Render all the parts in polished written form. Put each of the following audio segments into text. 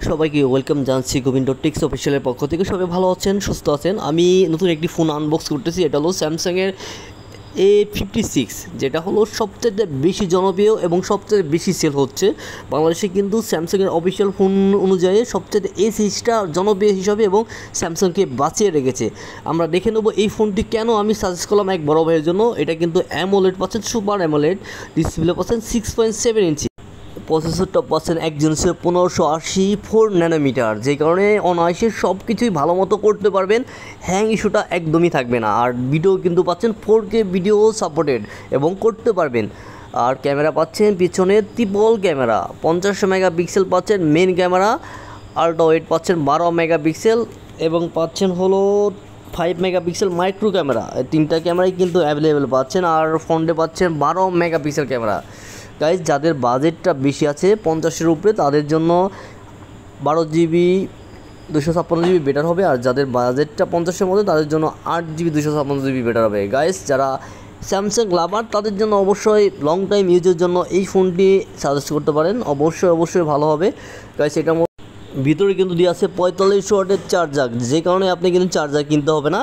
সবাইকে ওয়েলকাম জানাচ্ছি গোবিন্দ টেক্স অফিসিয়ালের পক্ষ থেকে। সবাই ভালো আছেন, সুস্থ আছেন। আমি নতুন একটি ফোন আনবক্স করতেছি। এটা হলো স্যামসাংয়ের A56, যেটা হলো সবচেয়ে বেশি জনপ্রিয় এবং সবচেয়ে বেশি সেল হচ্ছে বাংলাদেশে। কিন্তু স্যামসাংয়ের অফিসিয়াল ফোন অনুযায়ী সবচেয়ে A6টা জনপ্রিয় হিসাবে এবং স্যামসাংকে বাঁচিয়ে রেখেছে। আমরা দেখে নেব এই ফোনটি কেন আমি সাজেস্ট করলাম এক বড় ভাইয়ের জন্য। এটা কিন্তু অ্যামোলেড পাচ্ছেন, সুপার অ্যামোলেড ডিসপ্লে পাচ্ছেন 6.7 ইঞ্চি। প্রসেসরটা পাচ্ছেন একজেন্সের 1580 4nm, যে কারণে অনায়াসে সব কিছুই ভালো মতো করতে পারবেন। হ্যাং ইস্যুটা একদমই থাকবে না। আর ভিডিও কিন্তু পাচ্ছেন 4K ভিডিও সাপোর্টেড এবং করতে পারবেন। আর ক্যামেরা পাচ্ছেন পিছনে ট্রিপল ক্যামেরা, 50 মেগাপিক্সেল পাচ্ছেন মেন ক্যামেরা, আল্ট্রা ওয়াইড পাচ্ছেন 12 মেগাপিক্সেল এবং পাচ্ছেন হলো 5 মেগাপিক্সেল মাইক্রো ক্যামেরা। এই তিনটা ক্যামেরাই কিন্তু অ্যাভেলেবেল পাচ্ছেন। আর ফ্রন্টে পাচ্ছেন 12 মেগাপিক্সেল ক্যামেরা। গাইজ, যাদের বাজেটটা বেশি আছে 50-এর উপরে, তাদের জন্য 12GB 256GB বেটার হবে। আর যাদের বাজেটটা 50-এর মধ্যে, তাদের জন্য 8GB 256GB বেটার হবে। গাইজ, যারা স্যামসাং লাভার তাদের জন্য অবশ্যই লং টাইম ইউজের জন্য এই ফোনটি সাজেস্ট করতে পারেন। অবশ্যই ভালো হবে। গাইজ, এটার ভিতরে কিন্তু দিয়ে আছে 45 ওয়াটের চার্জার, যে কারণে আপনি কিন্তু চার্জার কিনতে হবে না,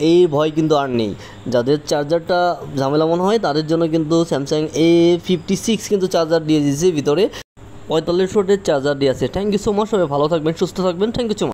এই ভয় কিন্তু আর নেই। যাদের চার্জারটা ঝামেলা মনে হয় তাদের জন্য কিন্তু স্যামসাং A56 কিন্তু চার্জার দিয়ে দিয়েছে, ভিতরে 45 ওয়াটের চার্জার দিয়ে আছে। থ্যাংক ইউ সো মাচ, সবাই ভালো থাকবেন, সুস্থ থাকবেন। Thank you so much.